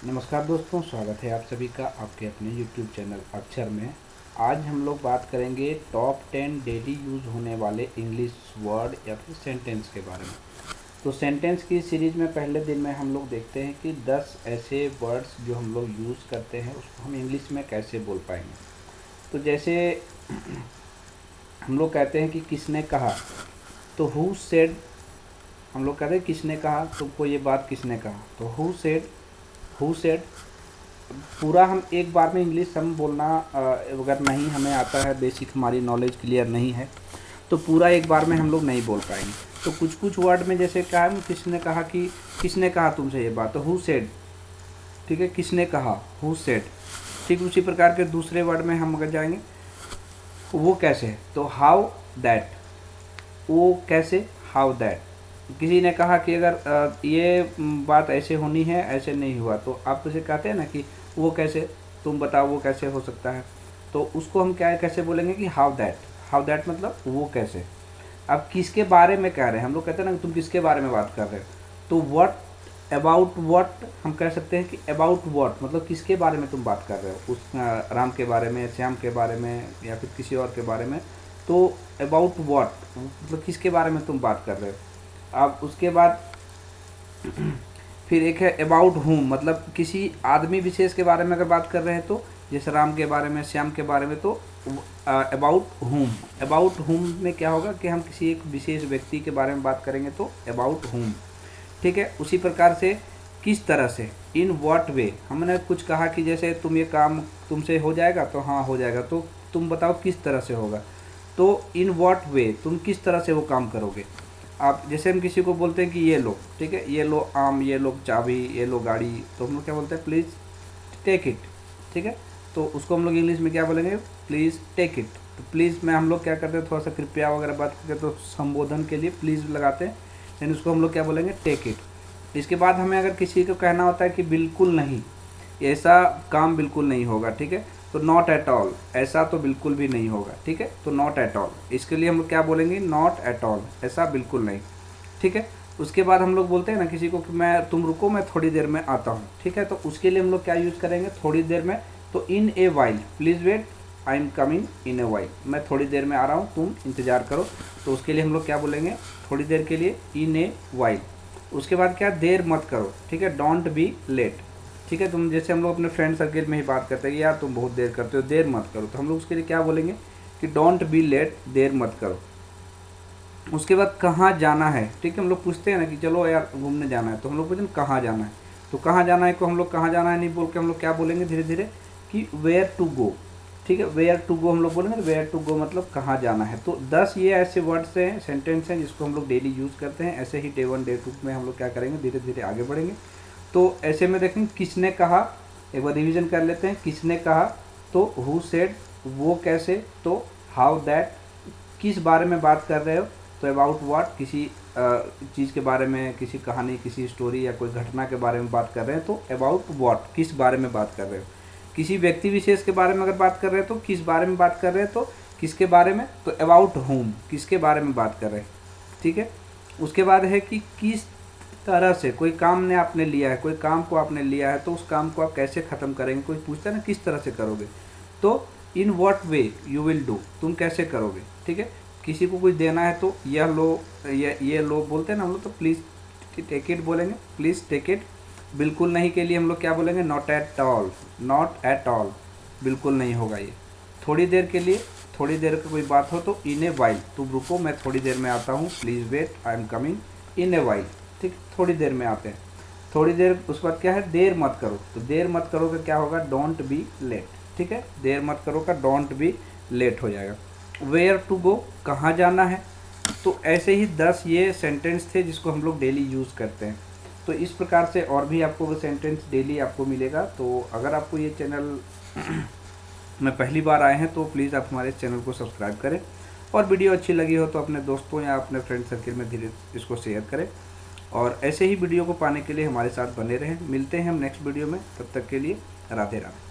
नमस्कार दोस्तों, स्वागत है आप सभी का आपके अपने YouTube चैनल अक्षर में। आज हम लोग बात करेंगे टॉप 10 डेली यूज़ होने वाले इंग्लिश वर्ड या फिर सेंटेंस के बारे में। तो सेंटेंस की सीरीज़ में पहले दिन में हम लोग देखते हैं कि 10 ऐसे वर्ड्स जो हम लोग यूज़ करते हैं उसको हम इंग्लिश में कैसे बोल पाएंगे। तो जैसे हम लोग कहते हैं कि किसने कहा, तो हु सेड। हम लोग कहते हैं किसने कहा, तुमको ये बात किसने कहा, तो हु सेड। पूरा हम एक बार में इंग्लिश हम बोलना अगर नहीं हमें आता है, बेसिक हमारी नॉलेज क्लियर नहीं है, तो पूरा एक बार में हम लोग नहीं बोल पाएंगे। तो कुछ कुछ वर्ड में जैसे कहा है, किसने कहा कि किसने कहा तुमसे ये बात, तो हु सेड। ठीक है, किसने कहा, हु सेड। ठीक उसी प्रकार के दूसरे वर्ड में हम अगर जाएंगे, वो कैसे है, तो हाउ दैट। वो कैसे, हाउ दैट। किसी ने कहा कि अगर ये बात ऐसे होनी है, ऐसे नहीं हुआ, तो आप उसे कहते हैं ना कि वो कैसे, तुम बताओ वो कैसे हो सकता है। तो उसको हम क्या कैसे बोलेंगे कि हाउ दैट। हाउ दैट मतलब वो कैसे। अब किसके बारे में कह रहे हैं, हम लोग कहते हैं ना तुम किसके बारे में बात कर रहे हो, तो व्हाट, अबाउट व्हाट हम कह सकते हैं कि अबाउट व्हाट मतलब किसके बारे में तुम बात कर रहे हो, उस राम के बारे में, श्याम के बारे में या फिर किसी और के बारे में। तो अबाउट व्हाट मतलब किसके बारे में तुम बात कर रहे हो। अब उसके बाद फिर एक है अबाउट हुम, मतलब किसी आदमी विशेष के बारे में अगर बात कर रहे हैं, तो जैसे राम के बारे में, श्याम के बारे में, तो अबाउट हुम। अबाउट हुम में क्या होगा कि हम किसी एक विशेष व्यक्ति के बारे में बात करेंगे, तो अबाउट हुम। ठीक है, उसी प्रकार से किस तरह से, इन व्हाट वे। हमने कुछ कहा कि जैसे तुम ये काम तुमसे हो जाएगा, तो हाँ हो जाएगा, तो तुम बताओ किस तरह से होगा, तो इन व्हाट वे, तुम किस तरह से वो काम करोगे। आप जैसे हम किसी को बोलते हैं कि ये लो, ठीक है, ये लो आम, ये लो चाबी, ये लो गाड़ी, तो हम लोग क्या बोलते हैं, प्लीज़ टेक इट। ठीक है, तो उसको हम लोग इंग्लिश में क्या बोलेंगे, प्लीज़ टेक इट। तो प्लीज़ में हम लोग क्या करते हैं, थोड़ा सा कृपया वगैरह बात करके, तो संबोधन के लिए प्लीज़ लगाते हैं, यानी उसको हम लोग क्या बोलेंगे, टेक इट। इसके बाद हमें अगर किसी को कहना होता है कि बिल्कुल नहीं, ऐसा काम बिल्कुल नहीं होगा, ठीक है, तो नॉट एट ऑल, ऐसा तो बिल्कुल भी नहीं होगा। ठीक है, तो नॉट एट ऑल, इसके लिए हम लोग क्या बोलेंगे, नॉट एट ऑल, ऐसा बिल्कुल नहीं। ठीक है, उसके बाद हम लोग बोलते हैं ना किसी को कि मैं, तुम रुको मैं थोड़ी देर में आता हूँ। ठीक है, तो उसके लिए हम लोग क्या यूज़ करेंगे, थोड़ी देर में, तो in a while, please wait, I am coming in a while, मैं थोड़ी देर में आ रहा हूँ, तुम इंतज़ार करो। तो उसके लिए हम लोग क्या बोलेंगे, थोड़ी देर के लिए, इन ए वाइल। उसके बाद क्या, देर मत करो। ठीक है, डोंट बी लेट। ठीक है, तुम जैसे हम लोग अपने फ्रेंड सर्किल में ही बात करते हैं कि यार तुम बहुत देर करते हो, देर मत करो, तो हम लोग उसके लिए क्या बोलेंगे कि डोंट बी लेट, देर मत करो। उसके बाद कहाँ जाना है, ठीक है, हम लोग पूछते हैं ना कि चलो यार घूमने जाना है, तो हम लोग पूछते हैं कहाँ जाना है, तो कहाँ जाना है को हम लोग कहाँ जाना है नहीं बोल के हम लोग क्या बोलेंगे धीरे धीरे कि वेयर टू गो। ठीक है, वेयर टू गो हम लोग बोलेंगे, वेयर टू गो मतलब कहाँ जाना है। तो 10 ये ऐसे वर्ड्स हैं, सेंटेंस हैं जिसको हम लोग डेली यूज़ करते हैं। ऐसे ही डे 1 डे 2 में हम लोग क्या करेंगे, धीरे धीरे आगे बढ़ेंगे। तो ऐसे में देखेंगे किसने कहा, एक बार रिवीजन कर लेते हैं। किसने कहा, तो हु सेड। वो कैसे, तो हाउ दैट। किस बारे में बात कर रहे हो, तो अबाउट व्हाट, किसी चीज़ के बारे में, किसी कहानी, किसी स्टोरी या कोई घटना के बारे में बात कर रहे हैं, तो अबाउट व्हाट, किस बारे में बात कर रहे हो। किसी व्यक्ति विशेष के बारे में अगर बात कर रहे हैं, तो किस बारे में बात कर रहे हैं, तो किसके बारे में, तो अबाउट होम, किसके बारे में बात कर रहे हैं। ठीक है, उसके बाद है कि किस तरह से, कोई काम ने आपने लिया है, कोई काम को आपने लिया है, तो उस काम को आप कैसे ख़त्म करेंगे। कोई पूछता है ना किस तरह से करोगे, तो in what way you will do, तुम कैसे करोगे। ठीक है, किसी को कुछ देना है, तो यह लो, ये लो बोलते हैं ना हम लोग, तो प्लीज़ टेक इट बोलेंगे, प्लीज़ टेक इट। बिल्कुल नहीं के लिए हम लोग क्या बोलेंगे, not at all, not at all, बिल्कुल नहीं होगा ये। थोड़ी देर के लिए, थोड़ी देर की कोई बात हो, तो इन ए वाइल, तुम रुको मैं थोड़ी देर में आता हूँ, please wait, I am coming in a while. ठीक, थोड़ी देर में आते हैं, थोड़ी देर। उसके बाद क्या है, देर मत करो, तो देर मत करो का क्या होगा, डोंट बी लेट। ठीक है, देर मत करो का डोंट बी लेट हो जाएगा। वेयर टू गो, कहाँ जाना है। तो ऐसे ही 10 ये सेंटेंस थे जिसको हम लोग डेली यूज़ करते हैं। तो इस प्रकार से और भी आपको वो सेंटेंस डेली आपको मिलेगा। तो अगर आपको ये चैनल में पहली बार आए हैं, तो प्लीज़ आप हमारे चैनल को सब्सक्राइब करें, और वीडियो अच्छी लगी हो तो अपने दोस्तों या अपने फ्रेंड सर्किल में धीरे इसको शेयर करें। और ऐसे ही वीडियो को पाने के लिए हमारे साथ बने रहें। मिलते हैं हम नेक्स्ट वीडियो में, तब तक के लिए राधे राधे।